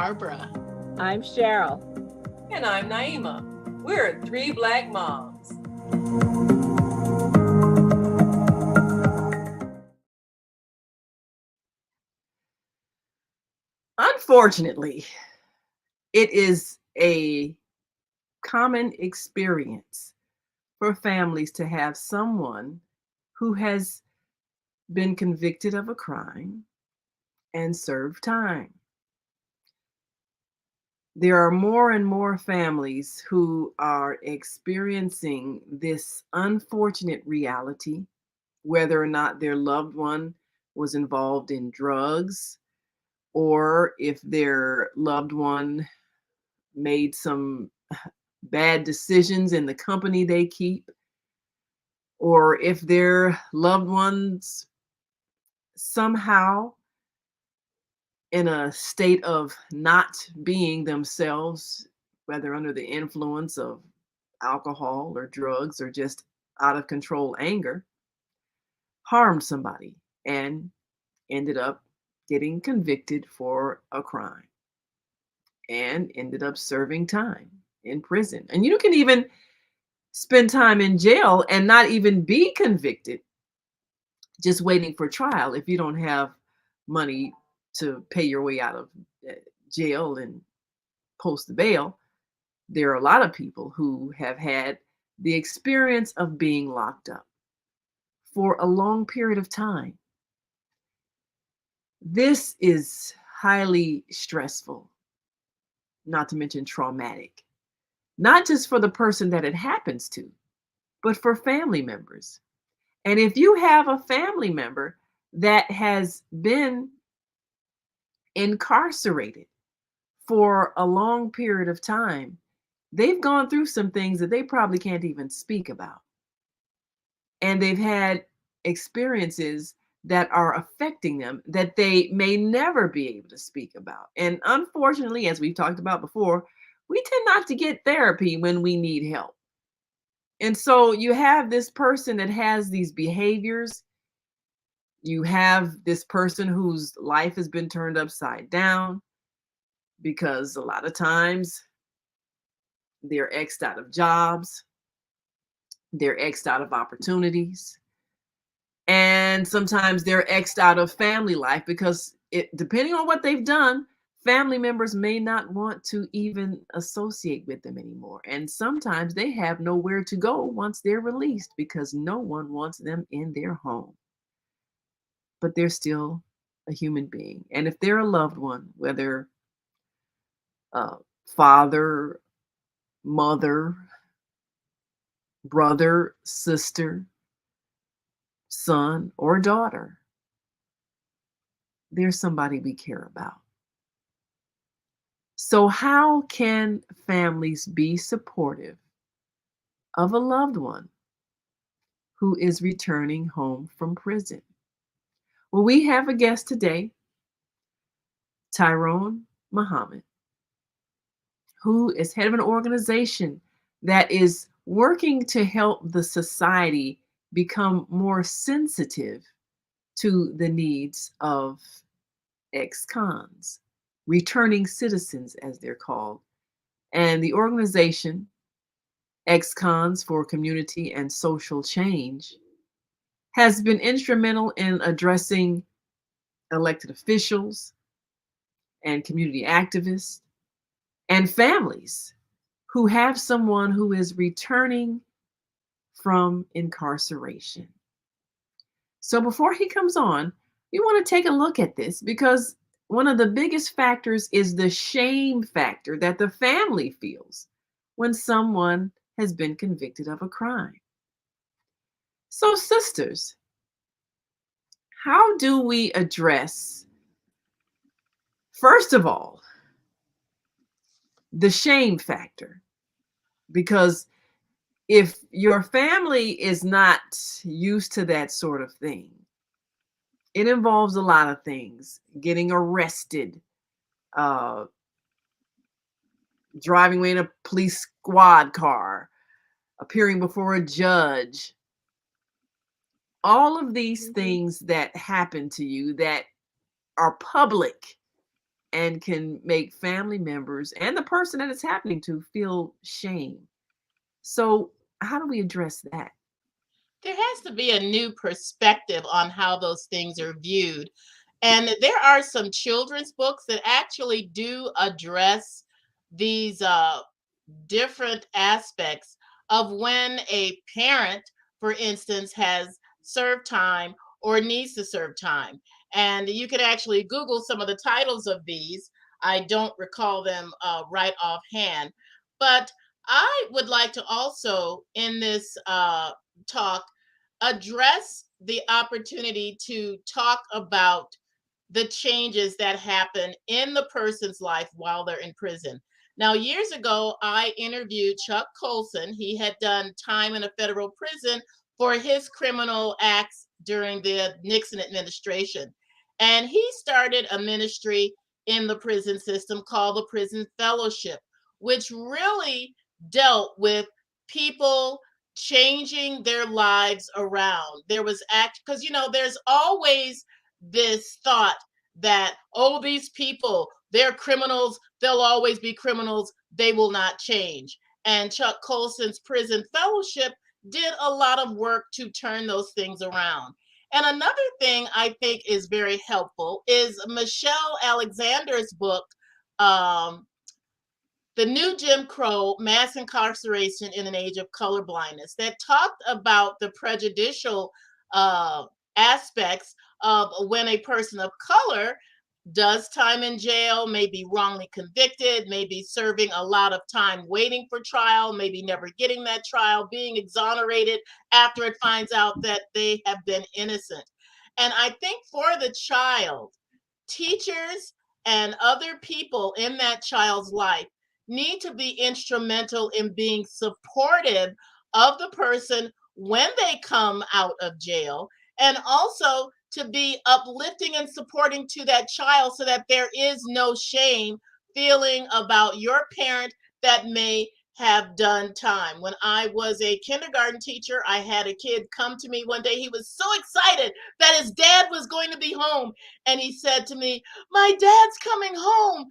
Barbara. I'm Cheryl. And I'm Naima. We're three Black moms. Unfortunately, it is a common experience for families to have someone who has been convicted of a crime and served time. There are more and more families who are experiencing this unfortunate reality, whether or not their loved one was involved in drugs, or if their loved one made some bad decisions in the company they keep, or if their loved ones somehow in a state of not being themselves, whether under the influence of alcohol or drugs or just out of control anger, harmed somebody and ended up getting convicted for a crime and ended up serving time in prison. And you can even spend time in jail and not even be convicted, just waiting for trial if you don't have money to pay your way out of jail and post the bail. There are a lot of people who have had the experience of being locked up for a long period of time. This is highly stressful, not to mention traumatic, not just for the person that it happens to, but for family members. And if you have a family member that has been incarcerated for a long period of time, they've gone through some things that they probably can't even speak about. And they've had experiences that are affecting them that they may never be able to speak about. And unfortunately, as we've talked about before, we tend not to get therapy when we need help. And so you have this person that has these behaviors. You have this person whose life has been turned upside down because a lot of times they're X'd out of jobs, they're X'd out of opportunities, and sometimes they're X'd out of family life because depending on what they've done, family members may not want to even associate with them anymore. And sometimes they have nowhere to go once they're released because no one wants them in their home. But they're still a human being. And if they're a loved one, whether father, mother, brother, sister, son, or daughter, there's somebody we care about. So how can families be supportive of a loved one who is returning home from prison? Well, we have a guest today, Tyrone Muhammad, who is head of an organization that is working to help the society become more sensitive to the needs of ex-cons, returning citizens, as they're called. And the organization, Ex-Cons for Community and Social Change, has been instrumental in addressing elected officials and community activists and families who have someone who is returning from incarceration. So before he comes on, we want to take a look at this because one of the biggest factors is the shame factor that the family feels when someone has been convicted of a crime. So sisters, how do we address, first of all, the shame factor? Because if your family is not used to that sort of thing, it involves a lot of things: getting arrested, driving away in a police squad car, appearing before a judge. All of these things that happen to you that are public and can make family members and the person that it's happening to feel shame. So, how do we address that? There has to be a new perspective on how those things are viewed. And there are some children's books that actually do address these different aspects of when a parent, for instance, has served time or needs to serve time. And you can actually Google some of the titles of these. I don't recall them right offhand, but I would like to also, in this talk, address the opportunity to talk about the changes that happen in the person's life while they're in prison. Now, years ago, I interviewed Chuck Colson. He had done time in a federal prison for his criminal acts during the Nixon administration. And he started a ministry in the prison system called the Prison Fellowship, which really dealt with people changing their lives around. There was because there's always this thought that, oh, these people, they're criminals, they'll always be criminals, they will not change. And Chuck Colson's Prison Fellowship did a lot of work to turn those things around. And another thing I think is very helpful is Michelle Alexander's book, The New Jim Crow, Mass Incarceration in an Age of Colorblindness, that talked about the prejudicial aspects of when a person of color does time in jail, may be wrongly convicted, may be serving a lot of time waiting for trial, maybe never getting that trial, being exonerated after it finds out that they have been innocent. And I think for the child, teachers and other people in that child's life need to be instrumental in being supportive of the person when they come out of jail, and also to be uplifting and supporting to that child so that there is no shame feeling about your parent that may have done time. When I was a kindergarten teacher, I had a kid come to me one day. He was so excited that his dad was going to be home. And he said to me, "My dad's coming home.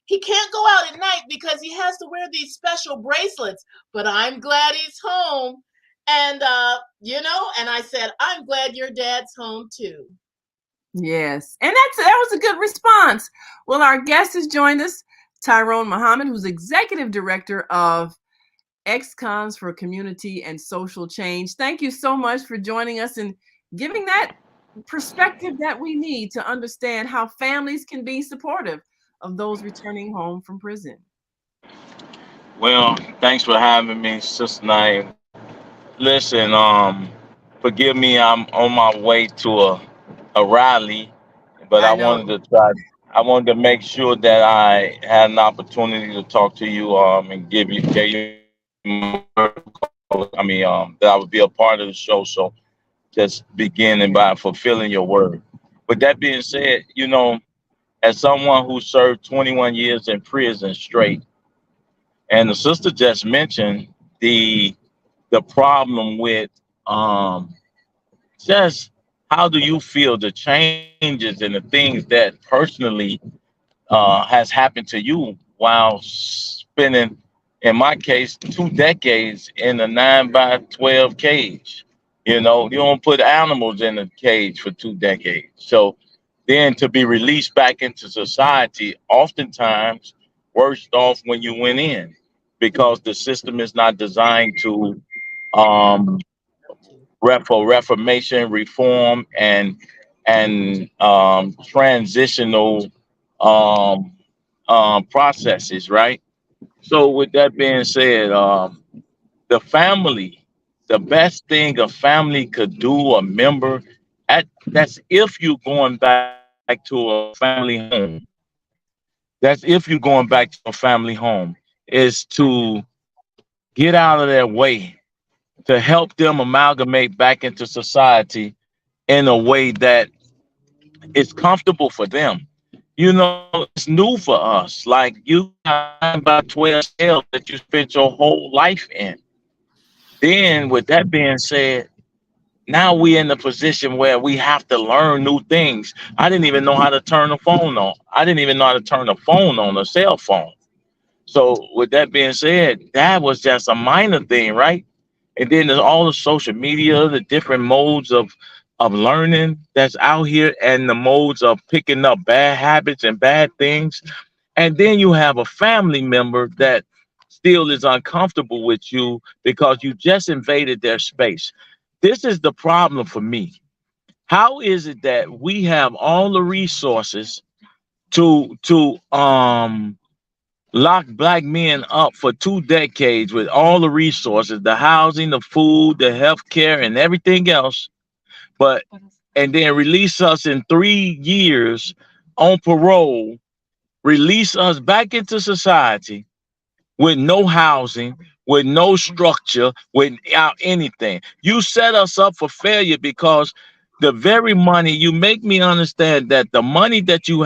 He can't go out at night because he has to wear these special bracelets, but I'm glad he's home." And, and I said, "I'm glad your dad's home too." Yes. And that was a good response. Well, our guest has joined us, Tyrone Muhammad, who's Executive Director of Ex-Cons for Community and Social Change. Thank you so much for joining us and giving that perspective that we need to understand how families can be supportive of those returning home from prison. Well, thanks for having me, Sister Naim. Listen, forgive me, I'm on my way to a rally, but I know. I wanted to make sure that I had an opportunity to talk to you, and give you my that I would be a part of the show. So just beginning by fulfilling your word. With that being said, as someone who served 21 years in prison straight, and the sister just mentioned the the problem with um just how do you feel the changes and the things that personally has happened to you while spending, in my case, 2 decades in a 9 by 12 cage. You don't put animals in a cage for 2 decades. So then to be released back into society, oftentimes worse off when you went in because the system is not designed to um, for reformation, reform, and transitional um, processes, right? So, with that being said, the family, the best thing a family could do, a member, that's if you're going back to a family home. That's if you're going back to a family home, is to get out of their way to help them amalgamate back into society in a way that is comfortable for them. It's new for us. Like you got 9 by 12 cells that you spent your whole life in. Then, with that being said, Now we in the position where we have to learn new things. I didn't even know how to turn the phone on. I didn't even know how to turn the phone on, a cell phone. So with that being said, that was just a minor thing, right? And then there's all the social media, the different modes of learning that's out here, and the modes of picking up bad habits and bad things. And then you have a family member that still is uncomfortable with you because you just invaded their space. This is the problem for me. How is it that we have all the resources to lock black men up for 2 decades with all the resources, the housing, the food, the health care, and everything else, but and then release us in 3 years on parole, release us back into society with no housing, with no structure, without anything. You set us up for failure because the very money, you make me understand that the money that you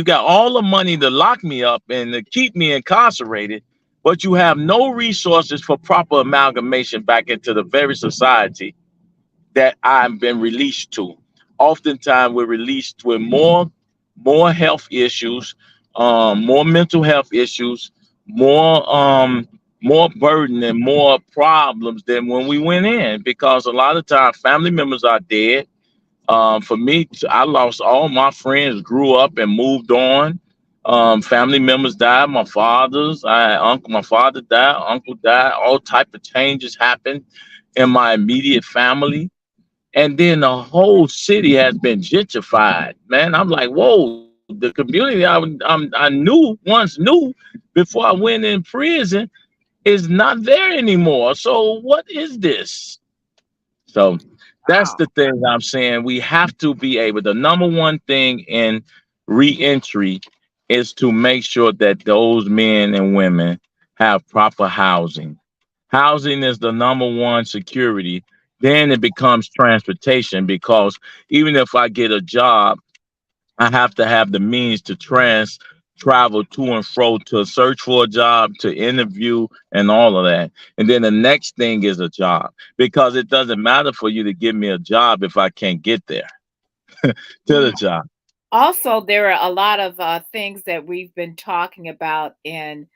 got all the money to lock me up and to keep me incarcerated, but you have no resources for proper amalgamation back into the very society that I've been released to. Oftentimes, we're released with more health issues, more mental health issues, more burden and more problems than when we went in. Because a lot of times, family members are dead. For me, I lost all my friends, grew up and moved on. Family members died. My father died, uncle died. All type of changes happened in my immediate family, and then the whole city has been gentrified. Man, I'm like, whoa, the community I once knew before I went in prison is not there anymore. So what is this? So that's Wow. the thing I'm saying. We have to be able. The number one thing in reentry is to make sure that those men and women have proper housing. Housing is the number one security. Then it becomes transportation because even if I get a job, I have to have the means to travel to and fro to search for a job, to interview, and all of that. And then the next thing is a job because it doesn't matter for you to give me a job if I can't get there to the job. Also, there are a lot of things that we've been talking about in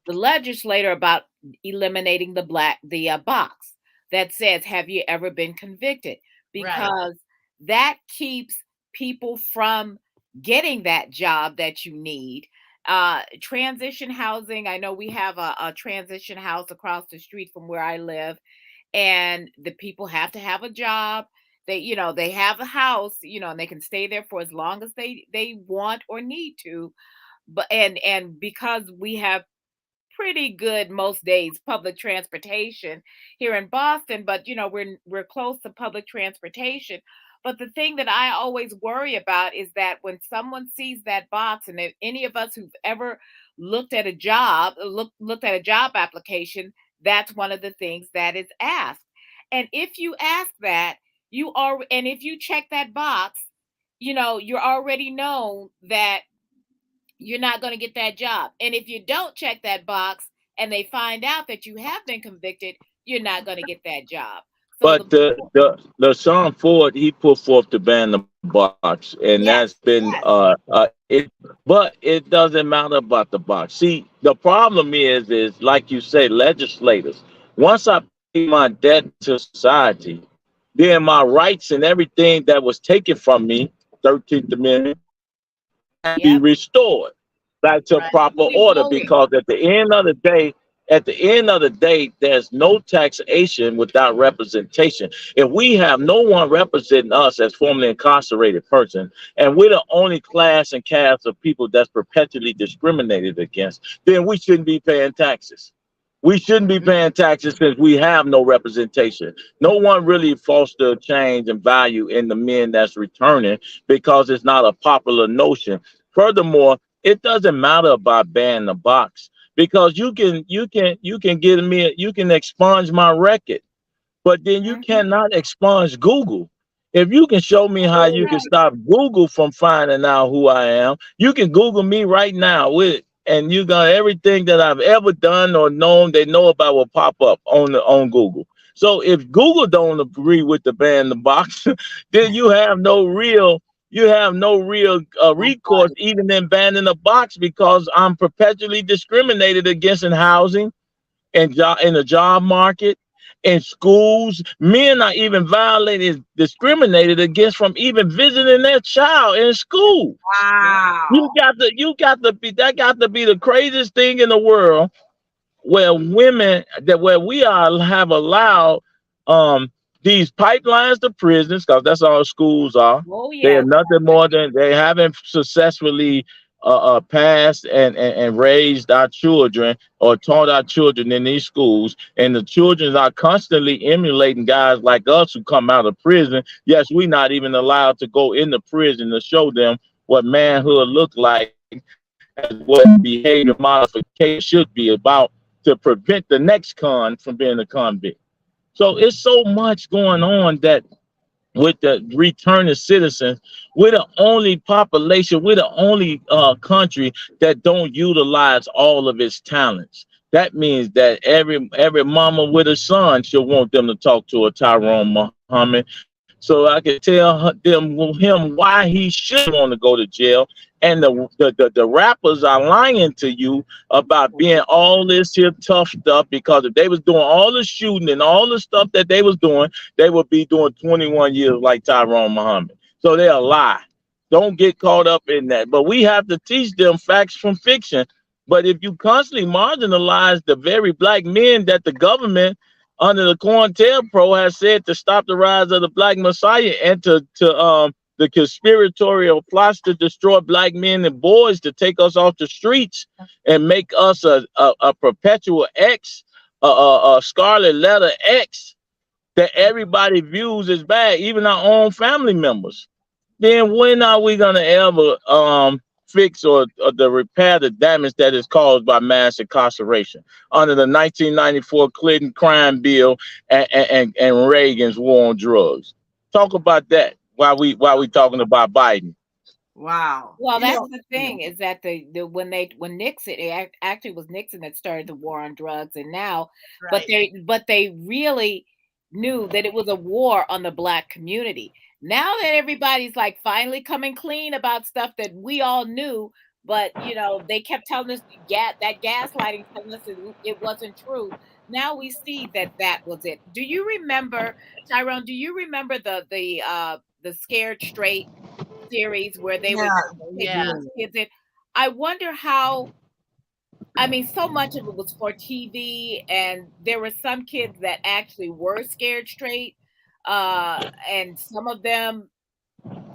the legislator about eliminating the box that says, "Have you ever been convicted?" Right. Because that keeps people from getting that job that you need. Transition housing. I know we have a transition house across the street from where I live, and the people have to have a job. They have a house, and they can stay there for as long as they want or need to. But and because we have pretty good most days public transportation here in Boston, but we're close to public transportation. But the thing that I always worry about is that when someone sees that box, and if any of us who've ever looked at a job application, that's one of the things that is asked. And if you ask that, and if you check that box, you're already known that you're not going to get that job. And if you don't check that box and they find out that you have been convicted, you're not going to get that job. So But the Sean Ford, he put forth to ban the box, and that's yes, been it. But it doesn't matter about the box. See, the problem is like you say, legislators. Once I pay my debt to society, then my rights and everything that was taken from me, 13th Amendment, has to be yep, restored back to Right. proper fully order voting. because at the end of the day, there's no taxation without representation. If we have no one representing us as formerly incarcerated person, and we're the only class and caste of people that's perpetually discriminated against, then we shouldn't be paying taxes. We shouldn't be paying taxes since we have no representation. No one really foster change and value in the men that's returning because it's not a popular notion. Furthermore, it doesn't matter about banning the box because you can expunge my record, but then you Mhm. cannot expunge Google. If you can show me how That's you can right. stop Google from finding out who I am, you can Google me right now and you got everything that I've ever done or known they know about will pop up on Google. So if Google don't agree with the ban the box, then you have no real recourse even in banning the box, because I'm perpetually discriminated against in housing and in the job market, in schools. Men are even violated, discriminated against from even visiting their child in school. Wow. That got to be the craziest thing in the world, where we are have allowed um these pipelines to prisons, because that's all schools are. Oh They are yes. nothing more than they haven't successfully passed and raised our children or taught our children in these schools, and the children are constantly emulating guys like us who come out of prison. Yes, we're not even allowed to go into prison to show them what manhood look like, as what behavior modification should be about, to prevent the next con from being a convict. So it's so much going on that with the returning citizens, we're the only population, we're the only country that don't utilize all of its talents. That means that every mama with a son should want them to talk to a Tyrone Muhammad, so I can tell him why he should want to go to jail. And the rappers are lying to you about being all this here tough stuff, because if they was doing all the shooting and all the stuff that they was doing, they would be doing 21 years like Tyrone Muhammad. So they'll lie. Don't get caught up in that. But we have to teach them facts from fiction. But if you constantly marginalize the very black men that the government under the COINTELPRO has said to stop the rise of the black messiah, and to the conspiratorial plots to destroy black men and boys, to take us off the streets and make us a perpetual X, a scarlet letter X that everybody views as bad, even our own family members. Then when are we gonna ever fix or the repair the damage that is caused by mass incarceration under the 1994 Clinton crime bill and Reagan's war on drugs? Talk about that while we talking about Biden. Wow. Well, You that's know, the thing, is that when Nixon, actually was Nixon that started the war on drugs, and now, Right. but they really knew that it was a war on the black community. Now that everybody's like finally coming clean about stuff that we all knew, but they kept telling us that gaslighting, telling us it wasn't true. Now we see that that was it. Do you remember, Tyrone? Do you remember the Scared Straight series where they yeah, would take Yeah. those kids in? I wonder how. I mean, so much of it was for TV, and there were some kids that actually were scared straight, and some of them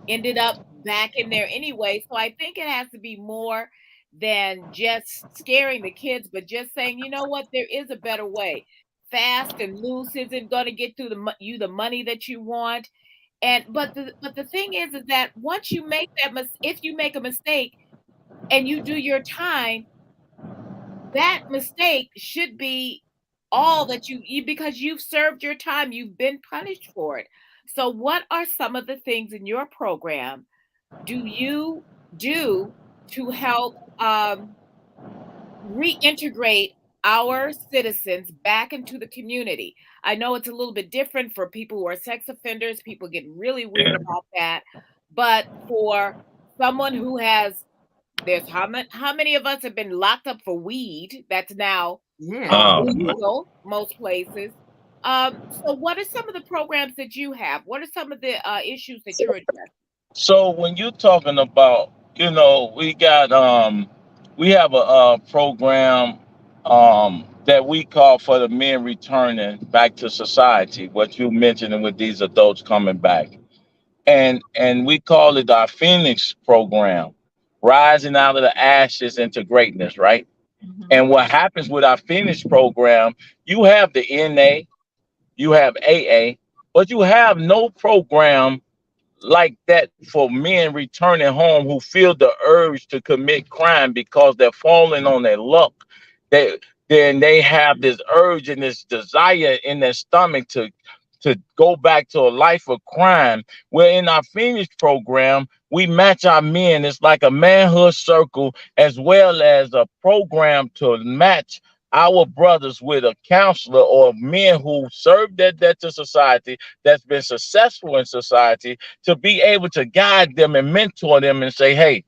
ended up back in there anyway. So I think it has to be more than just scaring the kids, but just saying, you know what, there is a better way. Fast and loose isn't going to get through the money that you want. And but the thing is that once you make if you make a mistake and you do your time, that mistake should be all that because you've served your time, you've been punished for it. So what are some of the things in your program do you do to help reintegrate our citizens back into the community? I know it's a little bit different for people who are sex offenders. People get really weird about that. But for someone who has, there's how many of us have been locked up for weed that's now yeah. legal most places. So what are some of the programs that you have? What are some of the issues that you're addressing? So when you're talking about, we have a program that we call for the men returning back to society, what you mentioned with these adults coming back. And we call it our Phoenix program, rising out of the ashes into greatness, right? Mhm. And what happens with our Phoenix program, you have the NA, you have AA, but you have no program like that for men returning home who feel the urge to commit crime because they're falling on their luck. They then they have this urge and this desire in their stomach to go back to a life of crime. Where in our Phoenix program, we match our men. It's like a manhood circle as well as a program to match our brothers with a counselor or men who served their debt to society, that's been successful in society, to be able to guide them and mentor them and say, hey,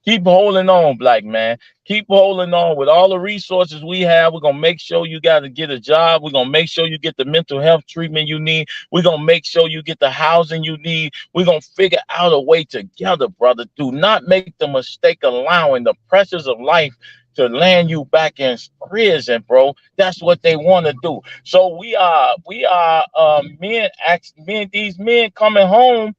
keep holding on, black man. Keep holding on. With all the resources we have, we're going to make sure you got to get a job. We're going to make sure you get the mental health treatment you need. We're going to make sure you get the housing you need. We're going to figure out a way together, brother. Do not make the mistake allowing the pressures of life to land you back in prison, bro. That's what they want to do. So these men coming home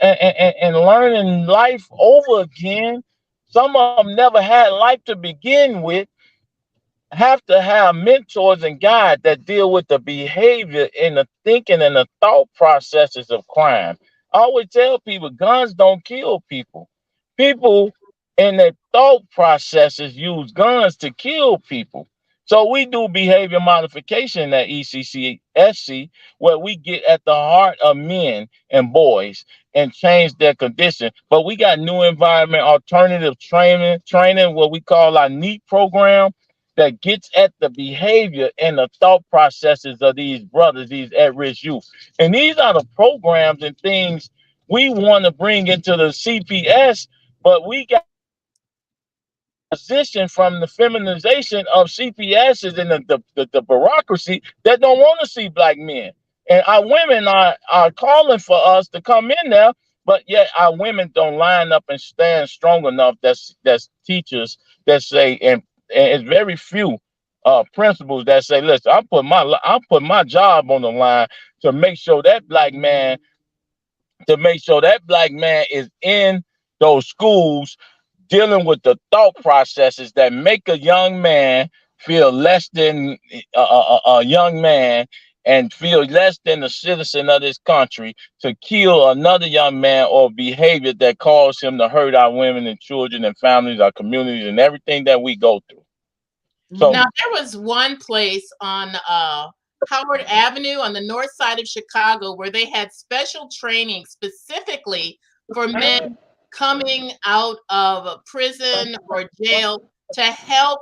and learning life over again. Some of them never had life to begin with, have to have mentors and guides that deal with the behavior and the thinking and the thought processes of crime. I always tell people guns don't kill people. People in their thought processes use guns to kill people. So we do behavior modification at ECCSC, where we get at the heart of men and boys and change their condition. But we got new environment alternative training, what we call our NEAT program, that gets at the behavior and the thought processes of these brothers, these at-risk youth. And these are the programs and things we want to bring into the CPS, but we got position from the feminization of CPSs and the bureaucracy that don't want to see black men. And our women are calling for us to come in there, but yet our women don't line up and stand strong enough. That's teachers that say, and it's very few principals that say, listen, I'll put my job on the line to make sure that black man is in those schools dealing with the thought processes that make a young man feel less than a young man and feel less than a citizen of this country, to kill another young man or behavior that caused him to hurt our women and children and families, our communities, and everything that we go through. So now there was one place on Howard Avenue on the north side of Chicago where they had special training specifically for men coming out of prison or jail to help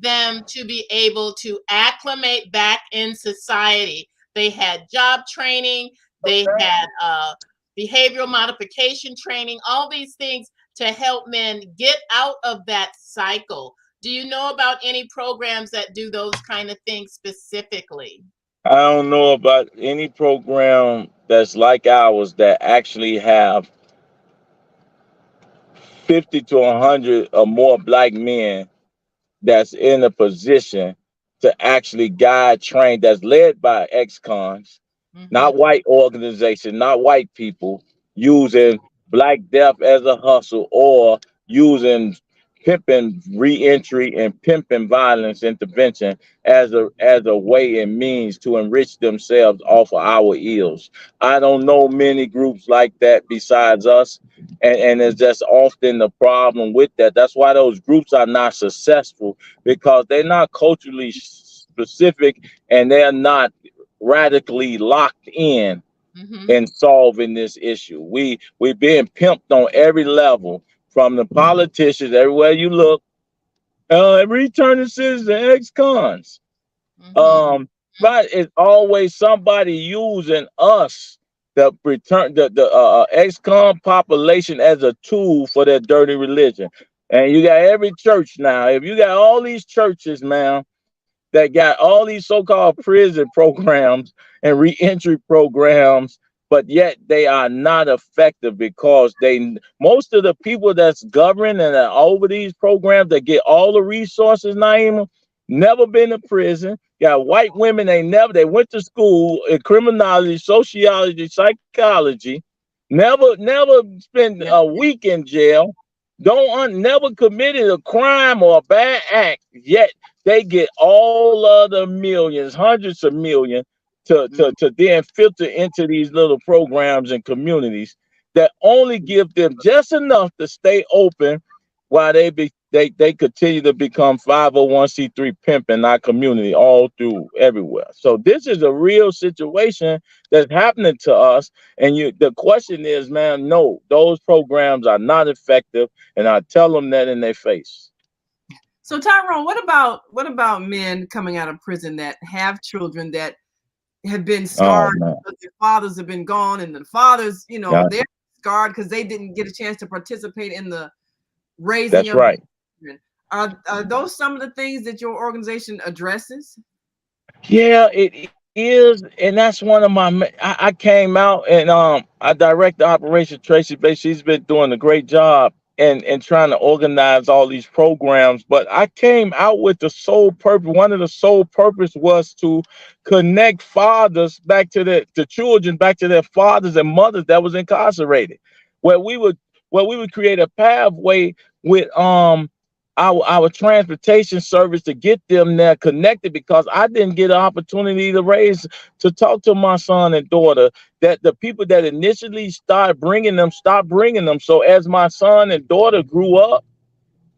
them to be able to acclimate back in society. They had job training, they had behavioral modification training, all these things to help men get out of that cycle. Do you know about any programs that do those kind of things specifically? I don't know about any program that's like ours that actually have 50 to 100 or more black men that's in a position to actually guide, train, that's led by ex-cons, not white organization, not white people using black death as a hustle, or using pimping reentry and pimping violence intervention as a way and means to enrich themselves off of our ills. I don't know many groups like that besides us, and it's just often the problem with that. That's why those groups are not successful, because they're not culturally specific and they're not radically locked in solving this issue. We being pimped on every level, from the politicians everywhere you look, returning citizens, ex-cons. But it's always somebody using us, the ex-con population, as a tool for their dirty religion. And you got every church now. If you got all these churches, man, that got all these so-called prison programs and reentry programs, but yet they are not effective, because most of the people that's governing and are over these programs that get all the resources, Naima, never been to prison. Got white women, they went to school in criminology, sociology, psychology, never spent a week in jail, never committed a crime or a bad act, yet they get all of the millions, hundreds of millions, to then filter into these little programs and communities that only give them just enough to stay open, while they continue to become 501c3 pimp in our community all through everywhere. So this is a real situation that's happening to us. And the question is, man, no, those programs are not effective, and I tell them that in their face. So Tyrone, what about men coming out of prison that have children that have been Oh scarred man, because their fathers have been gone, and the fathers, yeah, they're scarred because they didn't get a chance to participate in the raising that's of right. children. Are those some of the things that your organization addresses? Yeah, it is, and that's one of my. I came out and I direct the operation. Tracy Bay, she's been doing a great job and trying to organize all these programs. But I came out with the sole purpose. One of the sole purpose was to connect fathers back to the children back to their fathers and mothers that was incarcerated, where we would create a pathway with our transportation service to get them there connected, because I didn't get an opportunity to talk to my son and daughter, that the people that initially stopped bringing them. So as my son and daughter grew up,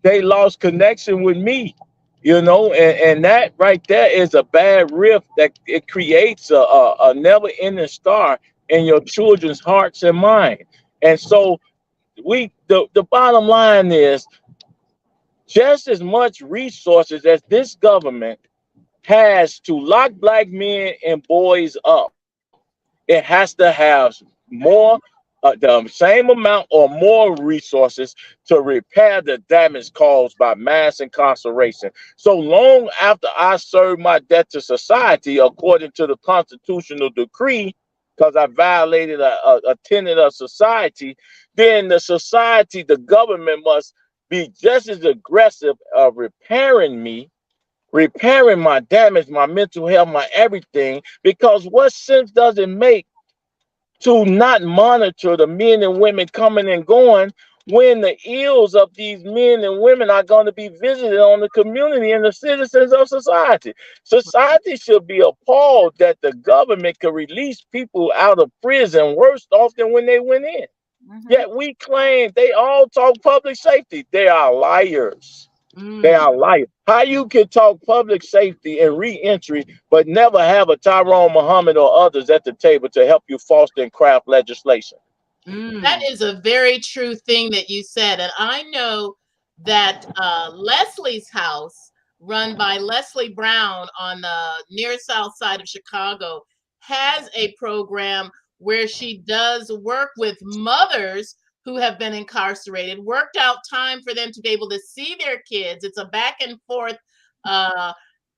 they lost connection with me, and that right there is a bad rift that it creates a never ending star in your children's hearts and mind. And so the bottom line is, just as much resources as this government has to lock black men and boys up, it has to have more, the same amount or more resources to repair the damage caused by mass incarceration. So long after I serve my debt to society according to the constitutional decree, because I violated a tenet of society, then the government must be just as aggressive of repairing my damage, my mental health, my everything. Because what sense does it make to not monitor the men and women coming and going, when the ills of these men and women are going to be visited on the community and the citizens of society? Society should be appalled that the government could release people out of prison worse off than when they went in. Mhm. Yet we claim they all talk public safety. They are liars. They Mm, are liars. How you can talk public safety and reentry, but never have a Tyrone Muhammad or others at the table to help you foster and craft legislation? That mm. is a very true thing that you said. And I know that Leslie's house, run by Leslie Brown on the near south side of Chicago, has a program where she does work with mothers who have been incarcerated, worked out time for them to be able to see their kids. It's a back and forth uh,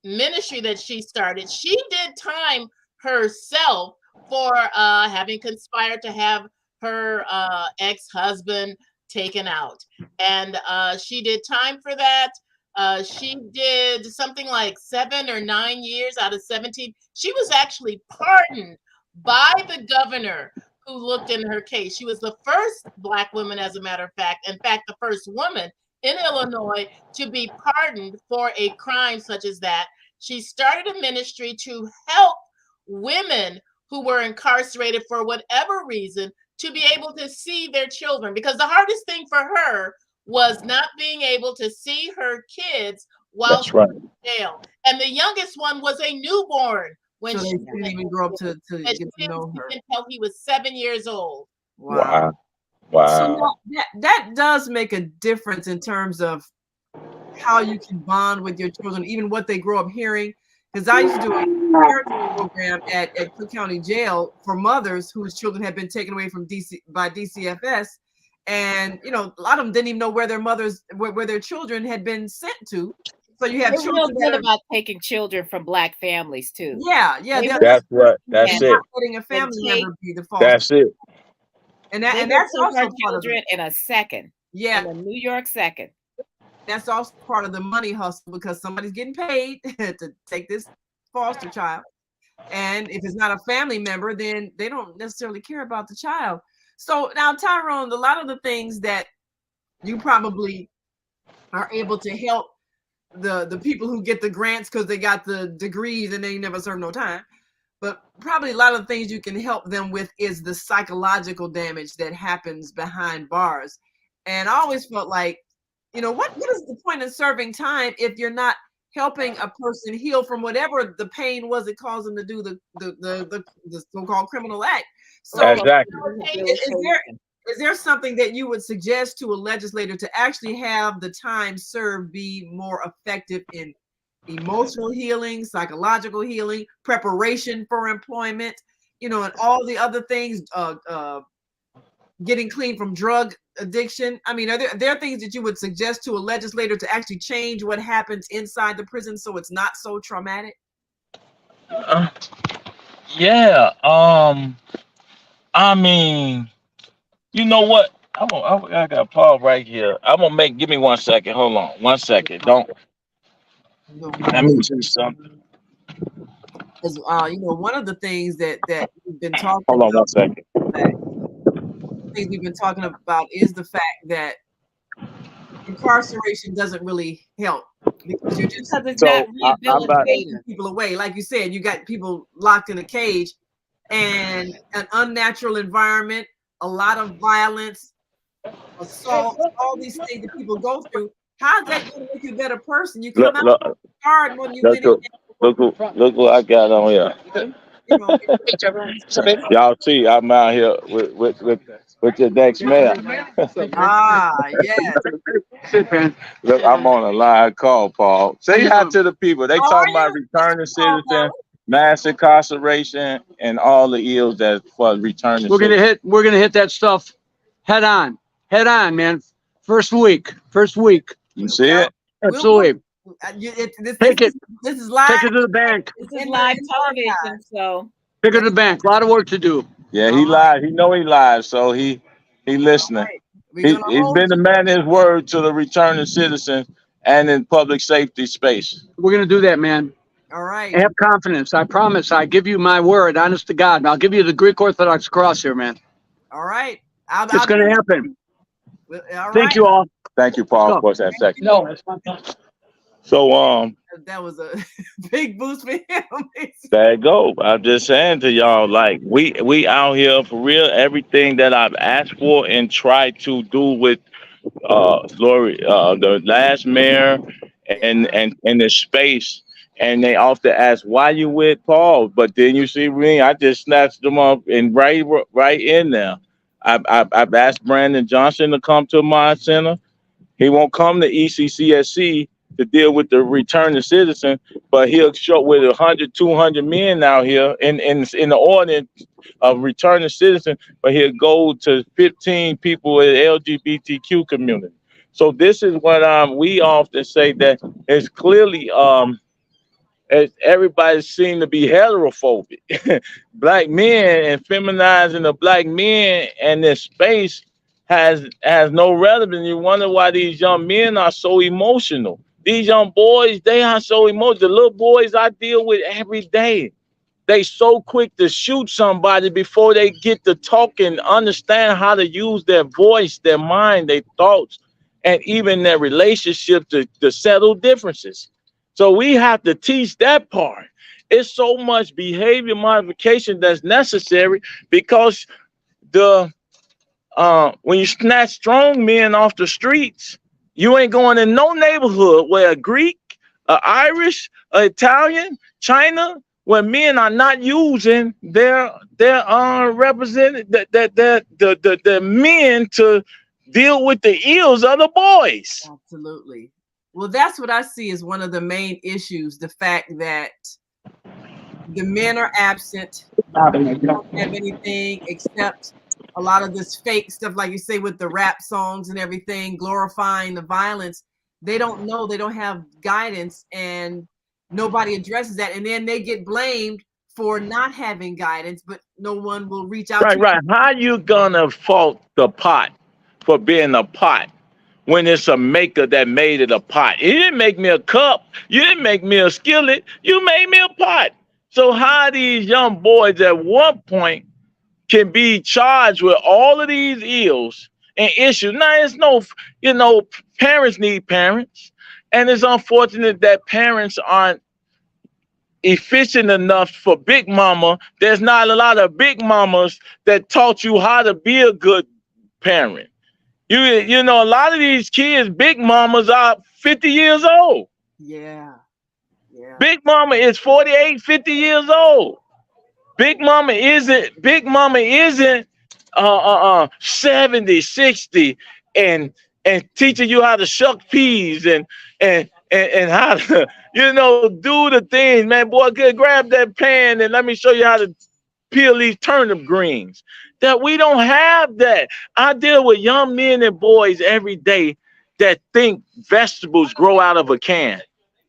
ministry that she started. She did time herself for having conspired to have her ex-husband taken out, and she did time for that. She did something like 7 or 9 years out of 17. She was actually pardoned by the governor who looked in her case. She was the first black woman, as a matter of fact, the first woman in Illinois to be pardoned for a crime such as that. She started a ministry to help women who were incarcerated for whatever reason to be able to see their children, because the hardest thing for her was not being able to see her kids while That's she right. was in jail. And the youngest one was a newborn when So she they went didn't even to grow up jail. to And get she to didn't know see her. him until he was 7 years old. Wow. Wow. So Wow. now that does make a difference in terms of how you can bond with your children, even what they grow up hearing. Because I used to do a parenting program at Cook County Jail for mothers whose children had been taken away from DCFS. And a lot of them didn't even know where their where their children had been sent to. So you have They're real children that good are, about taking children from black families too. yeah, They they're will That's right. That's and it. not letting a and family take member be the foster. That's it. And they and will that's take our also part of the, children in a second, yeah, in a New York second. that's also part of the money hustle, because somebody's getting paid to take this foster child. And if it's not a family member, then they don't necessarily care about the child. So now, Tyrone, a lot of the things that you probably are able to help the people who get the grants because they got the degrees and they never served no time. But probably a lot of the things you can help them with is the psychological damage that happens behind bars. And I always felt like, what is the point of serving time if you're not helping a person heal from whatever the pain was that caused them to do the so-called criminal act? So Exactly. is there Rehabilitation. Is there something that you would suggest to a legislator to actually have the time served be more effective in emotional healing, psychological healing, preparation for employment, you know, and all the other things, getting clean from drug addiction? I mean, are there things that you would suggest to a legislator to actually change what happens inside the prison so it's not so traumatic? Yeah. I mean, you know what? I got Paul right here. I'm gonna make. Give me 1 second. Hold on, 1 second. Don't. Let me say something. As you know, one of the things that we've been talking Hold on about, 1 second. things we've been talking about is the fact that incarceration doesn't really help because you're just Because it's not So I'm about. rehabilitative. people away. Like you said, you got people locked in a cage and an unnatural environment, a lot of violence, assaults, all these things that people go through. How's that going to make you a better person? You come Look, out look, hard when you went in. look what I got on here. You know, Y'all see, I'm out here with the next man. yes. Look, I'm on a live call, Paul. Say hi to the people. They How talking are about you? returning citizen, mass incarceration, and all the ills that for returning. We're gonna hit that stuff head on, man. First week. You see it? Absolutely. This is live. Take it to the bank. This is live television, so Take it to the bank. A lot of work to do. Yeah, he lied. He know he lied, so he listening. He's been the man of his word to the returning citizen and in public safety space. We're gonna do that, man. All right. Have confidence. I promise. I give you my word, honest to God. And I'll give you the Greek Orthodox cross here, man. All right. It's gonna happen. All Thank you all. Thank you, Paul, for that second. No, it's not. So that was a big boost for him. there you go. I'm just saying to y'all, like we out here for real. Everything that I've asked for and tried to do with Lori, the last mayor, and the space, and they often ask why you with Paul, but then you see me, I just snatched them up and right in there. I've asked Brandon Johnson to come to my center. He won't come to ECCSC to deal with the returning citizen, but he'll show with 100, 200 men out here in the audience of returning citizen, but he'll go to 15 people in the LGBTQ community. So this is what we often say that it's clearly everybody seem to be heterophobic. Black men and feminizing the black men and this space has no relevance. You wonder why these young men are so emotional. These young boys, they are so emotional. The little boys I deal with every day, they so quick to shoot somebody before they get to talk and understand how to use their voice, their mind, their thoughts, and even their relationship to settle differences. So we have to teach that part. It's so much behavior modification that's necessary because when you snatch strong men off the streets, you ain't going in no neighborhood where a Greek, a Irish, a Italian, China, where men are not using their represented the men to deal with the ills of the boys. Absolutely. Well, that's what I see as one of the main issues, the fact that the men are absent, they don't have anything except a lot of this fake stuff, like you say, with the rap songs and everything, glorifying the violence. They don't know, they don't have guidance, and nobody addresses that. And then they get blamed for not having guidance, but no one will reach out to Right. How you gonna fault the pot for being a pot when it's a maker that made it a pot? You didn't make me a cup. You didn't make me a skillet. You made me a pot. So how these young boys at one point can be charged with all of these ills and issues? Now, it's no, parents need parents. And it's unfortunate that parents aren't efficient enough for Big Mama. There's not a lot of Big Mamas that taught you how to be a good parent. You know, a lot of these kids, Big Mamas are 50 years old. Yeah. Big Mama is 48, 50 years old. Big Mama isn't 70, 60, and teaching you how to shuck peas and how to, do the things, man. Boy, good, grab that pan and let me show you how to peel these turnip greens. That we don't have that. I deal with young men and boys every day that think vegetables grow out of a can.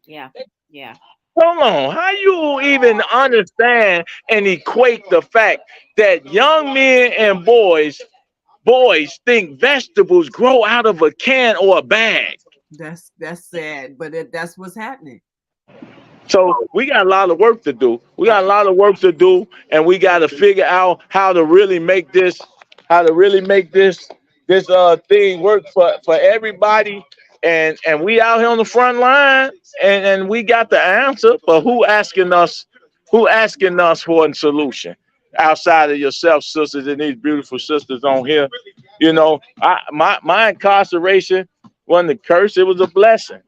Yeah. Yeah. Hold on, how you even understand and equate the fact that young men and boys think vegetables grow out of a can or a bag? That's sad, but that's what's happening. So we got a lot of work to do. We got a lot of work to do, and we got to figure out how to really make this, this thing work for everybody. And we out here on the front line, and we got the answer. But who asking us for a solution outside of yourself, sisters, and these beautiful sisters on here? My incarceration wasn't a curse; it was a blessing,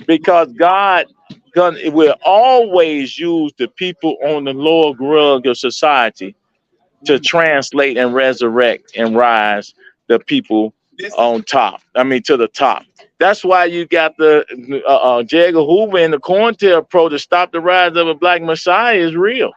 because God will always use the people on the lower rung of society to translate and resurrect and rise the people on top. I mean, to the top. That's why you got the J. Edgar Hoover and the COINTELPRO to stop the rise of a black Messiah is real.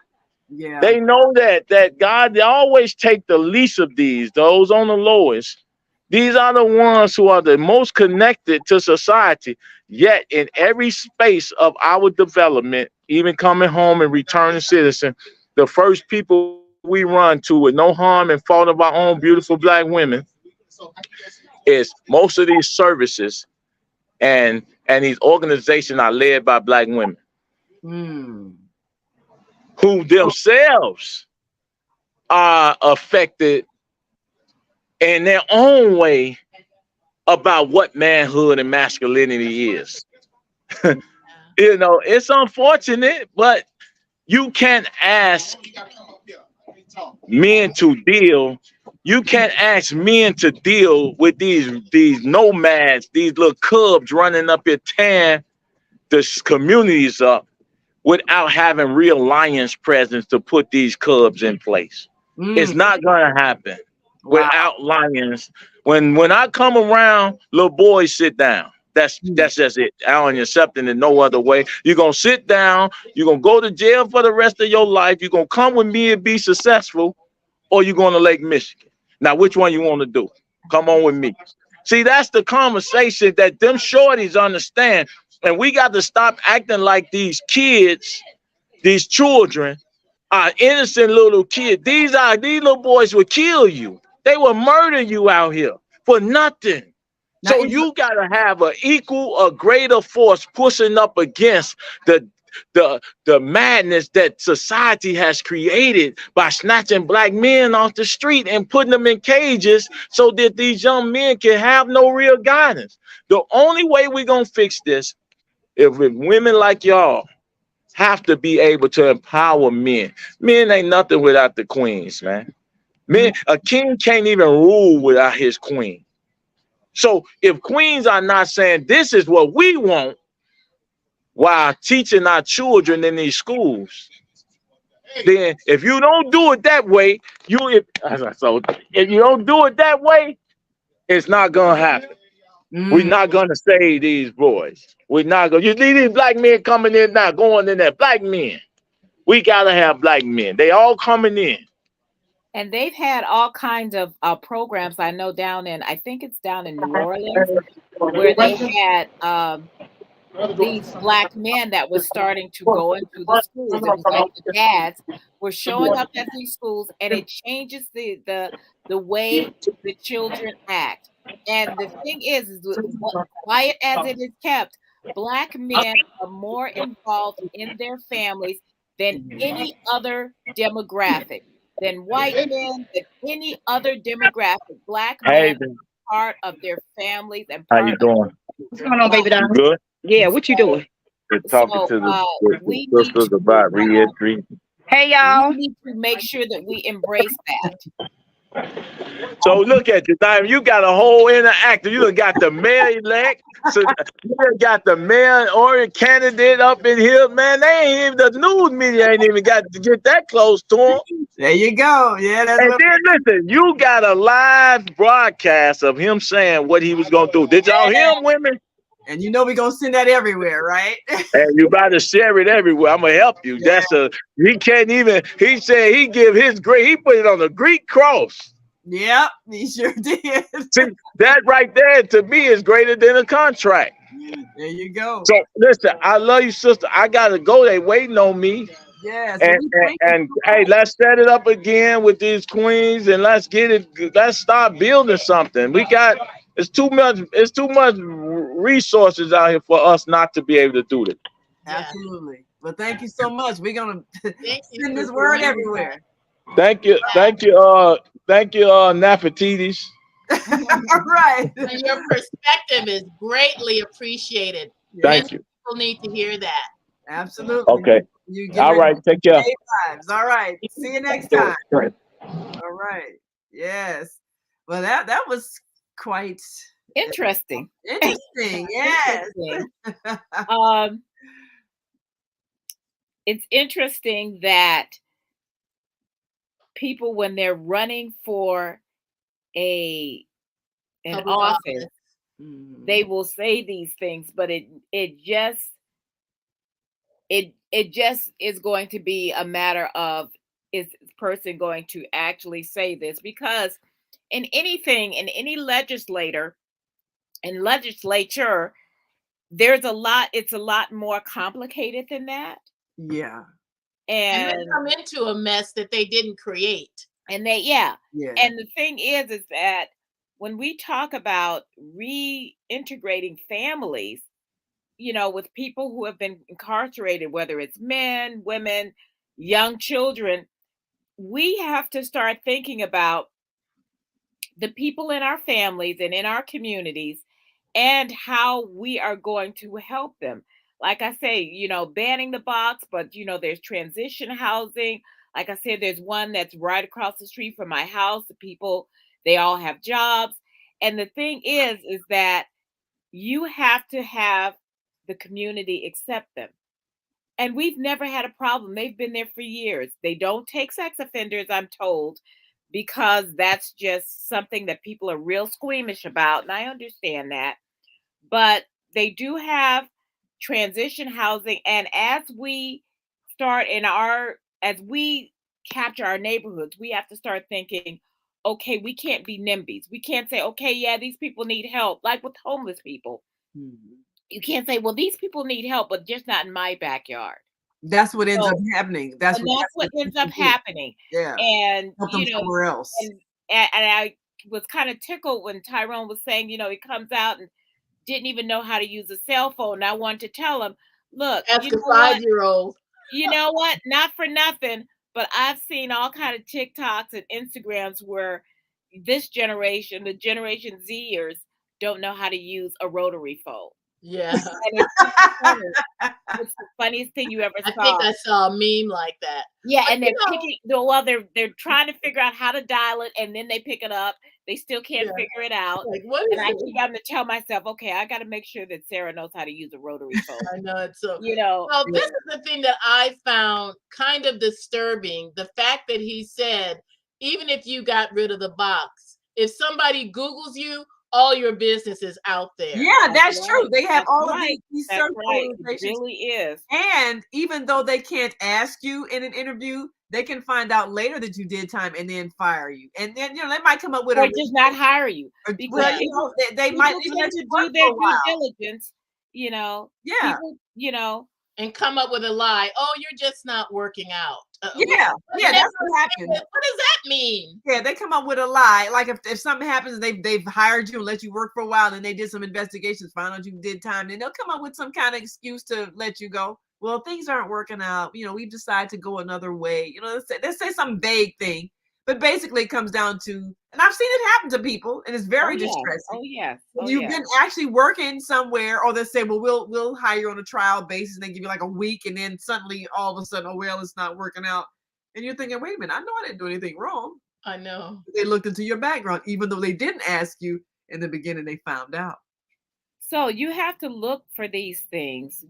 Yeah. They know that God, they always take the least of these, those on the lowest. These are the ones who are the most connected to society. Yet in every space of our development, even coming home and returning citizen, the first people we run to with no harm and fault of our own beautiful black women is most of these services and these organizations are led by black women who themselves are affected in their own way about what manhood and masculinity is. It's unfortunate, but you can't ask men to deal. You can't ask men to deal with these nomads, these little cubs running up here tearing the communities up without having real lions presence to put these cubs in place. It's not gonna happen without lions. When I come around, little boys sit down. That's just it. I don't accept it in no other way. You're gonna sit down, you're gonna go to jail for the rest of your life, you're gonna come with me and be successful, or you're going to Lake Michigan. Now, which one you want to do? Come on with me. See, that's the conversation that them shorties understand. And we got to stop acting like these kids, these children, are innocent little kids. These little boys will kill you. They will murder you out here for nothing. So you got to have an equal or greater force pushing up against the madness that society has created by snatching black men off the street and putting them in cages so that these young men can have no real guidance. The only way we're going to fix this is if women like y'all have to be able to empower men. Men ain't nothing without the queens, man. Men, a king can't even rule without his queen. So if queens are not saying this is what we want, while teaching our children in these schools, then if you don't do it that way, if you don't do it that way, it's not gonna happen. We're not gonna save these boys. We're not gonna. You see these black men coming in now, going in there. Black men, we gotta have black men. They all coming in. And they've had all kinds of programs. I know I think it's down in New Orleans, where they had these black men that was starting to go into the schools. It was like the dads were showing up at these schools, and it changes the way the children act. And the thing is quiet as it is kept, black men are more involved in their families than any other demographic, than white men, than any other demographic. Black men are part of their families and part. How you doing? What's going on, baby doll? Good. Yeah, what you doing? We're talking to the sisters about reentry. Hey, y'all. We need to make sure that we embrace that. So look at you, Diamond. You got a whole interactive. You done got the mayor-elect. So you done got the mayor or candidate up in here, man. They ain't even, the news media ain't even got to get that close to him. There you go. Yeah, that's And what. then listen, you got a live broadcast of him saying what he was gonna do. Did y'all hear him, women? And you know we're gonna send that everywhere, right? And you about to share it everywhere. I'm gonna help you. Yeah. He can't even. He said he give his Greek. He put it on the Greek cross. Yep, he sure did. See, that right there to me is greater than a contract. There you go. So listen, I love you, sister. I gotta go. They waiting on me. Yes. And hey, let's set it up again with these queens, and let's get it. Let's start building something. It's too much resources out here for us not to be able to do this. Absolutely. Well, thank you so much. We're gonna send this for word joining everywhere. Thank you, Nefertiti's. All right. And your perspective is greatly appreciated. Thank you. People need to hear that. Absolutely. Okay. You get All ready right. to Take care. save lives. All right. See you next time. All right. Yes. Well, that was quite Interesting. interesting. Yes. Interesting. It's interesting that people, when they're running for an Public office, they will say these things, but it just is going to be a matter of, is this person going to actually say this? Because in anything, in any legislature, it's a lot more complicated than that. Yeah. And they And come into a mess that they didn't create. And and the thing is that when we talk about reintegrating families, with people who have been incarcerated, whether it's men, women, young children, we have to start thinking about the people in our families and in our communities and how we are going to help them. Like I say, banning the box, but there's transition housing. Like I said, there's one that's right across the street from my house. The people, they all have jobs. And the thing is that you have to have the community accept them. And we've never had a problem. They've been there for years. They don't take sex offenders, I'm told, because that's just something that people are real squeamish about. And I understand that. But they do have transition housing. And as we capture our neighborhoods, we have to start thinking, okay, we can't be NIMBYs. We can't say, okay, yeah, these people need help, like with homeless people. You can't say, well, these people need help, but just not in my backyard. That's what ends up happening. That's what ends up happening. Yeah. And help them somewhere else. And I was kind of tickled when Tyrone was saying, he comes out and didn't even know how to use a cell phone. And I wanted to tell him, look, as a 5-year-old. You know what? Not for nothing, but I've seen all kind of TikToks and Instagrams where this generation, the Generation Zers, don't know how to use a rotary phone. Yeah. And it's the funniest thing you ever saw. I think I saw a meme like that. Yeah, and they're trying to figure out how to dial it, and then they pick it up. They still can't figure it out. Like, what is I keep having to tell myself, okay, I got to make sure that Sarah knows how to use a rotary phone. I know it's so. Well, this is the thing that I found kind of disturbing. The fact that he said, even if you got rid of the box, if somebody Googles you, all your business is out there. Yeah, that's true. They have all of these search organizations. It really is. And even though they can't ask you in an interview, they can find out later that you did time and then fire you. And then they might come up with or just not hire you. Because they might do their due diligence. Yeah. People, and come up with a lie. Oh, you're just not working out. That's what happens. What does that mean? Yeah, they come up with a lie. Like if something happens, they've hired you and let you work for a while, and they did some investigations, found out you did time, and they'll come up with some kind of excuse to let you go. Well, things aren't working out. We've decided to go another way. Let's say some vague thing, but basically it comes down to, and I've seen it happen to people, and it's very distressing. You've been actually working somewhere, or they say, well, we'll hire you on a trial basis, and they give you like a week, and then suddenly all of a sudden, oh well, it's not working out, and you're thinking, wait a minute, I know I didn't do anything wrong. I know. They looked into your background, even though they didn't ask you in the beginning. They found out. So you have to look for these things,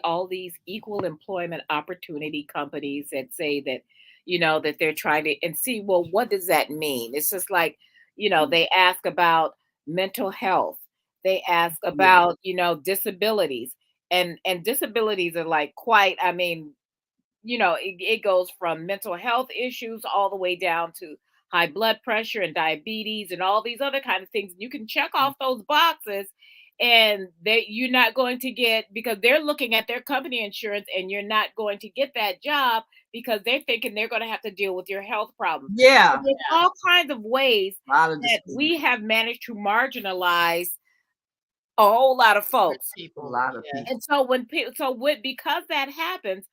all these equal employment opportunity companies that say that, that they're trying to and see, well, what does that mean? It's just like, they ask about mental health. They ask about, disabilities. And disabilities are like quite, I mean, it goes from mental health issues all the way down to high blood pressure and diabetes and all these other kind of things. You can check off those boxes, and you're not going to get, because they're looking at their company insurance, and you're not going to get that job because they're thinking they're going to have to deal with your health problems. Yeah. So there's all kinds of ways A lot of that discrimination. we have managed to marginalize a whole lot of folks. A lot of people. And so because that happens,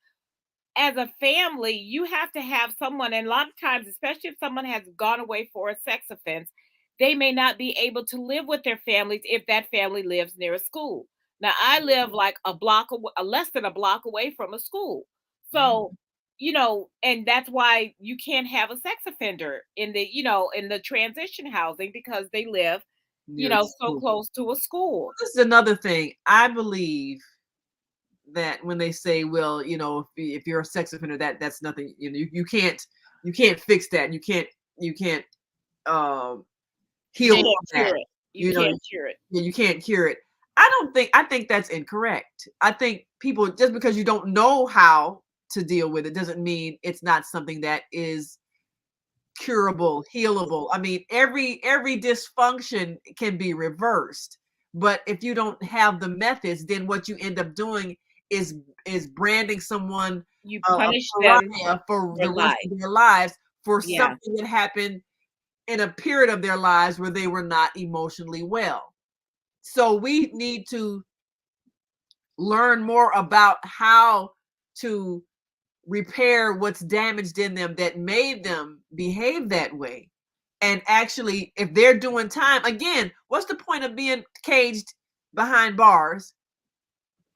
as a family, you have to have someone, and a lot of times, especially if someone has gone away for a sex offense, they may not be able to live with their families if that family lives near a school. Now, I live like less than a block away from a school. So, and that's why you can't have a sex offender in the transition housing, because they live, so close to a school. This is another thing. I believe that when they say, well, if you're a sex offender, that's nothing, you can't fix that. You can't heal that. You can't cure it. Yeah, you can't cure it. I think that's incorrect. I think people, just because you don't know how to deal with it doesn't mean it's not something that is curable, healable. I mean, every dysfunction can be reversed, but if you don't have the methods, then what you end up doing is branding someone, you punish them for the rest of their lives for something that happened in a period of their lives where they were not emotionally well. So we need to learn more about how to repair what's damaged in them that made them behave that way. And actually, if they're doing time, again, what's the point of being caged behind bars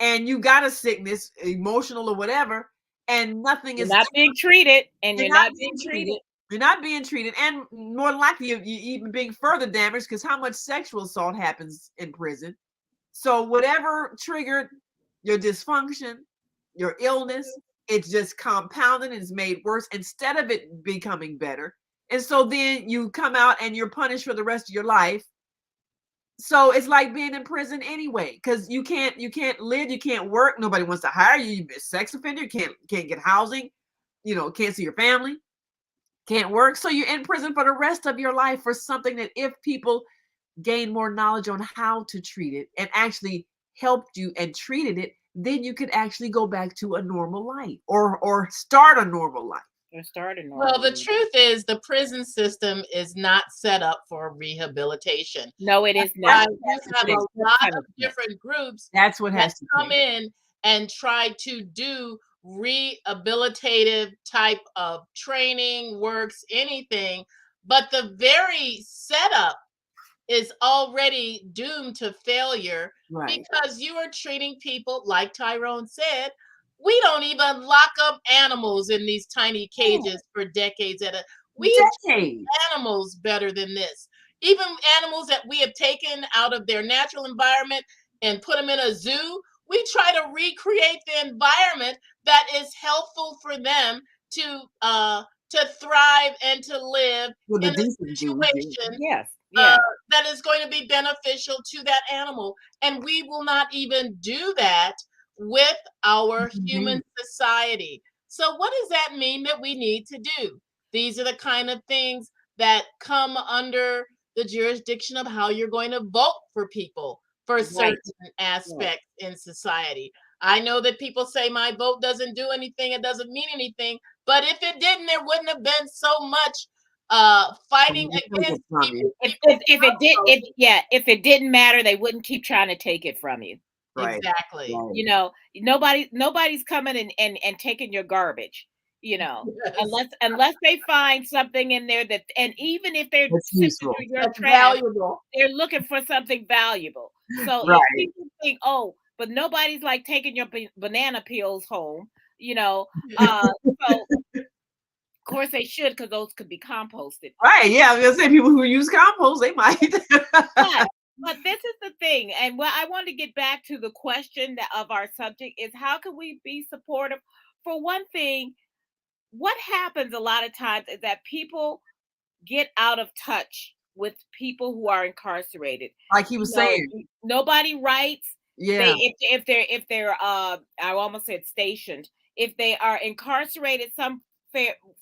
and you got a sickness, emotional or whatever, and nothing is not being treated, and you're not being treated. You're not being treated, and more likely you even being further damaged, because how much sexual assault happens in prison. So whatever triggered your dysfunction, your illness, it's just compounded and it's made worse instead of it becoming better. And so then you come out and you're punished for the rest of your life. So it's like being in prison anyway, because you can't live, you can't work, nobody wants to hire you. You're a sex offender, you can't get housing, can't see your family, can't work. So you're in prison for the rest of your life for something that, if people gain more knowledge on how to treat it and actually helped you and treated it, then you could actually go back to a normal life or start a normal life. Well, the truth is the prison system is not set up for rehabilitation. No, it is not. You have a lot of different groups that's what has to come in and try to do rehabilitative type of training, works, anything, but the very setup is already doomed to failure, because you are treating people, like Tyrone said, we don't even lock up animals in these tiny cages for decades at a treat animals better than this. Even animals that we have taken out of their natural environment and put them in a zoo, we try to recreate the environment that is helpful for them to thrive and to live in a situation that is going to be beneficial to that animal. And we will not even do that with our human society. So what does that mean that we need to do? These are the kind of things that come under the jurisdiction of how you're going to vote for people for certain aspects in society. I know that people say my vote doesn't do anything, it doesn't mean anything, but if it didn't, there wouldn't have been so much fighting against people. If it didn't matter, they wouldn't keep trying to take it from you. Exactly. Nobody's coming and taking your garbage, unless they find something in there that, and even if they're valuable, they're looking for something valuable. So if people think, oh, but nobody's like taking your banana peels home, so of course they should, because those could be composted. Right. Yeah. I was gonna say, people who use compost, they might. But this is the thing, and what I want to get back to, the question of our subject is, how can we be supportive? For one thing, what happens a lot of times is that people get out of touch with people who are incarcerated. Like he was saying. Nobody writes. Yeah. If they're I almost said stationed. If they are incarcerated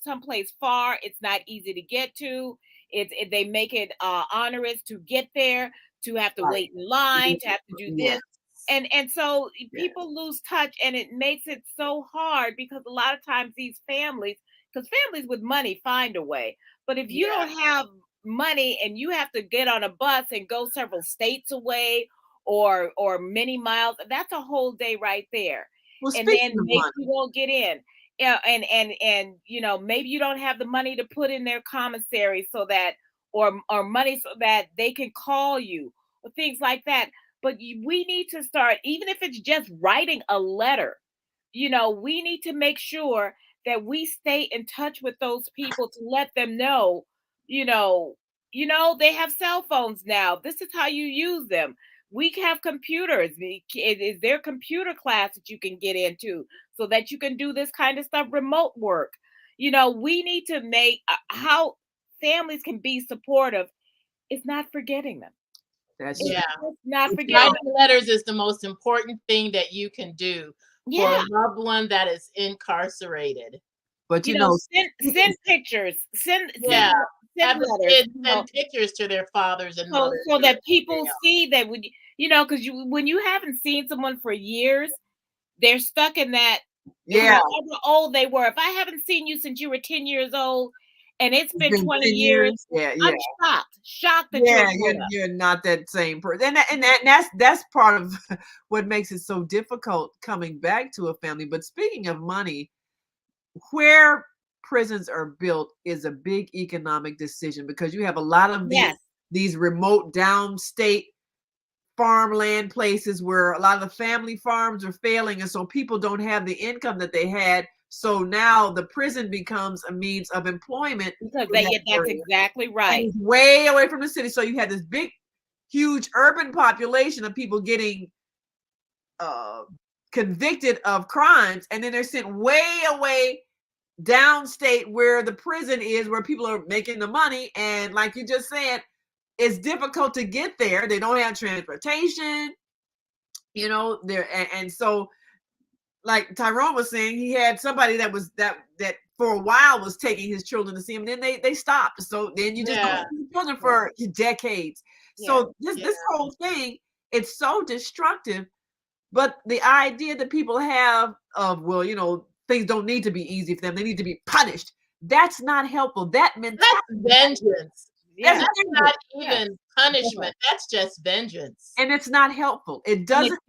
someplace far, it's not easy to get to. They make it onerous to get there, to have to wait in line, to have to do this. And so people lose touch, and it makes it so hard because a lot of times these families, because families with money find a way. But if you don't have money and you have to get on a bus and go several states away or many miles, that's a whole day right there. Well, and then maybe money, you won't get in. Yeah, and maybe you don't have the money to put in their commissary so that or money so that they can call you or things like that. But we need to start, even if it's just writing a letter, we need to make sure that we stay in touch with those people to let them know, they have cell phones now. This is how you use them. We have computers. Is there computer class that you can get into so that you can do this kind of stuff, remote work? We need to make how families can be supportive. It's not forgetting them. That's not forgetting. Writing letters is the most important thing that you can do for a loved one that is incarcerated. But send pictures, send have letters, kids send pictures to their fathers and mothers so that people see that because when you haven't seen someone for years, they're stuck in that. However old they were. If I haven't seen you since you were 10 years old, and it's been 20 years, I'm shocked that you're not that same person. And that's part of what makes it so difficult coming back to a family. But speaking of money, where prisons are built is a big economic decision, because you have a lot of these remote downstate farmland places where a lot of the family farms are failing, and so people don't have the income that they had. So now the prison becomes a means of employment. Because that's exactly right. And way away from the city. So you had this big, huge urban population of people getting convicted of crimes, and then they're sent way away downstate where the prison is, where people are making the money. And like you just said, it's difficult to get there. They don't have transportation, there. And so, like Tyrone was saying, he had somebody that was that for a while was taking his children to see him, and then they stopped. So then you just don't see children for decades. So this whole thing, it's so destructive. But the idea that people have of, things don't need to be easy for them, they need to be punished, that's not helpful. That mentality, that's vengeance. That's not even punishment. That's just vengeance. And it's not helpful. It doesn't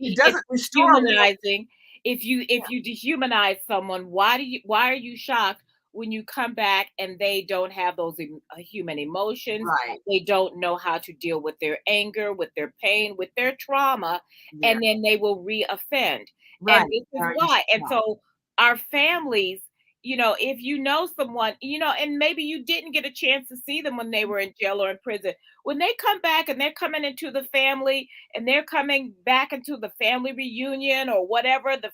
restore. Humanizing. If you dehumanize someone, why are you shocked when you come back and they don't have those human emotions? Right. They don't know how to deal with their anger, with their pain, with their trauma, and then they will re-offend. Right. And this is why. And so our families, if you know someone, and maybe you didn't get a chance to see them when they were in jail or in prison, when they come back and they're coming into the family and they're coming back into the family reunion or whatever, the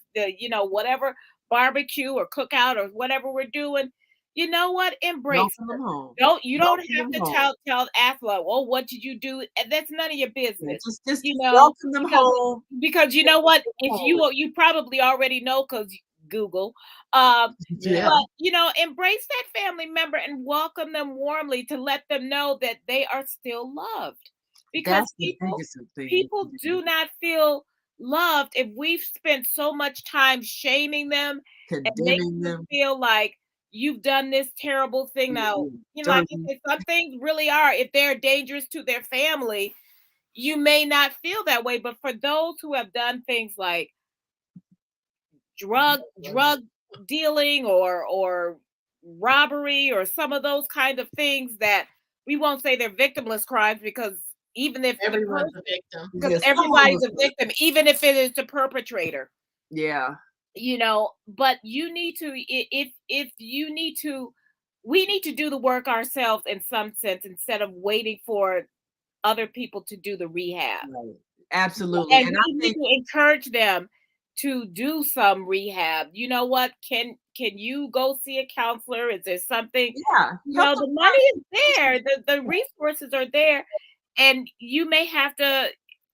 whatever barbecue or cookout or whatever we're doing, you know what? Embrace them home. You don't have to ask, well, what did you do? That's none of your business. Just welcome them home. Because you know what? If you probably already know, because Google, but embrace that family member and welcome them warmly to let them know that they are still loved, because people do not feel loved if we've spent so much time shaming them and making them feel like you've done this terrible thing. Now, like some things really are, if they're dangerous to their family, you may not feel that way, but for those who have done things like drug dealing or robbery or some of those kind of things, that we won't say they're victimless crimes, because even if everyone's a victim, because everybody's a victim, even if it is the perpetrator. But you need to, we need to do the work ourselves in some sense, instead of waiting for other people to do the rehab. Right. Absolutely. And we need to encourage them to do some rehab. You know what? can you go see a counselor? Is there something? Yeah. The money is there. The resources are there. And you may have to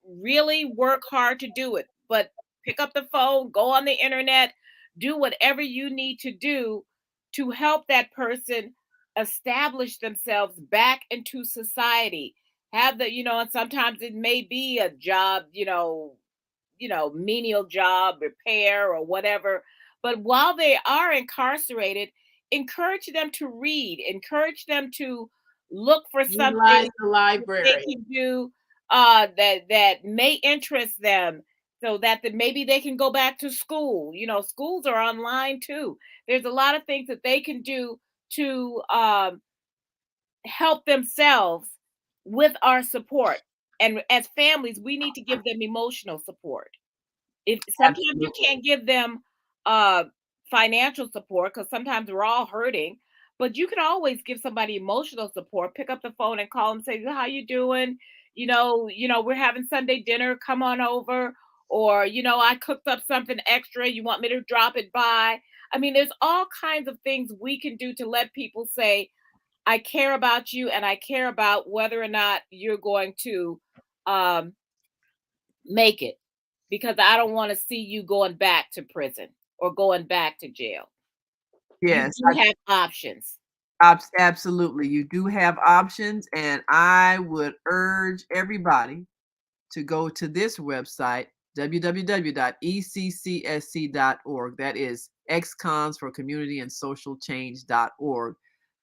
really work hard to do it. But pick up the phone, go on the internet, do whatever you need to do to help that person establish themselves back into society. Have the, and sometimes it may be a job, menial job, repair or whatever. But while they are incarcerated, encourage them to read, encourage them to look for something Utilize the they library. can do that may interest them, so that maybe they can go back to school. Schools are online too. There's a lot of things that they can do to help themselves with our support. And as families, we need to give them emotional support. If sometimes you can't give them financial support, because sometimes we're all hurting, but you can always give somebody emotional support. Pick up the phone and call them, say, how you doing? We're having Sunday dinner, come on over. Or, I cooked up something extra, you want me to drop it by? I mean, there's all kinds of things we can do to let people say, I care about you, and I care about whether or not you're going to make it, because I don't want to see you going back to prison or going back to jail. Yes. You have options. Absolutely. You do have options. And I would urge everybody to go to this website, www.ECCSC.org. That is XCONS for Community and Social Change.org.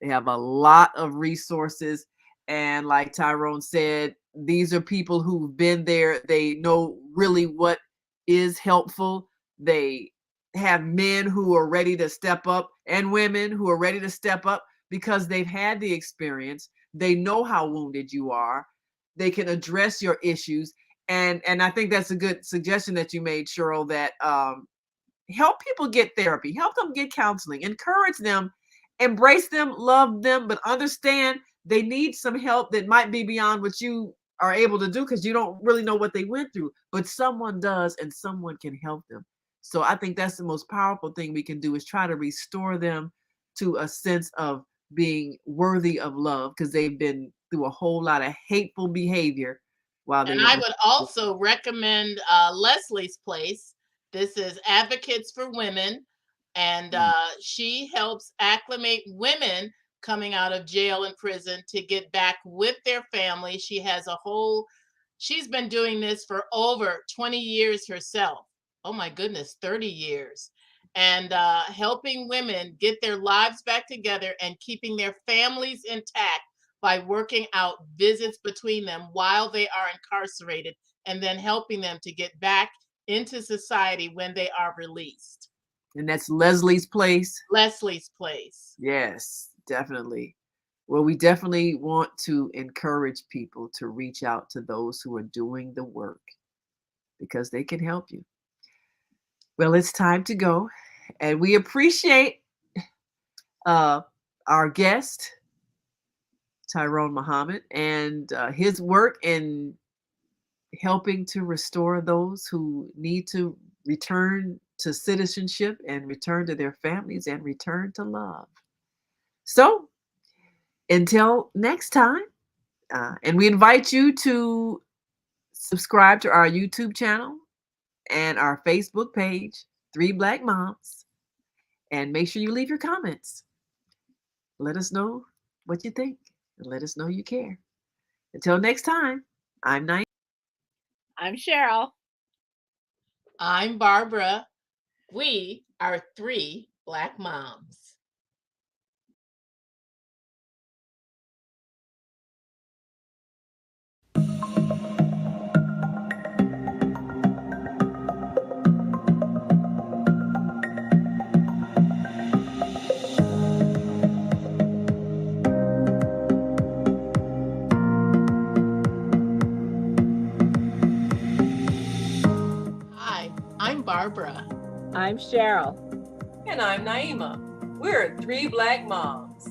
They have a lot of resources. And like Tyrone said, these are people who've been there. They know really what is helpful. They have men who are ready to step up and women who are ready to step up because they've had the experience. They know how wounded you are. They can address your issues. And I think that's a good suggestion that you made, Cheryl, that help people get therapy, help them get counseling, encourage them, embrace them, love them, but understand they need some help that might be beyond what you are able to do, because you don't really know what they went through, but someone does, and someone can help them. So I think that's the most powerful thing we can do, is try to restore them to a sense of being worthy of love, because they've been through a whole lot of hateful behavior while they And were. I would also recommend Leslie's Place. This is Advocates for Women, and she helps acclimate women coming out of jail and prison to get back with their family. She's been doing this for over 20 years herself. Oh my goodness, 30 years. And helping women get their lives back together and keeping their families intact by working out visits between them while they are incarcerated, and then helping them to get back into society when they are released. And that's Leslie's Place. Leslie's Place. Yes, definitely. Well, we definitely want to encourage people to reach out to those who are doing the work, because they can help you. Well, it's time to go. And we appreciate our guest, Tyrone Muhammad, and his work in helping to restore those who need to return to citizenship and return to their families and return to love. So until next time, and we invite you to subscribe to our YouTube channel and our Facebook page, 3 Black Moms, and make sure you leave your comments. Let us know what you think, and let us know you care. Until next time, I'm Naima. I'm Cheryl. I'm Barbara. We are 3 Black Moms. Hi, I'm Barbara. I'm Cheryl. And I'm Naima. We're 3 Black Moms.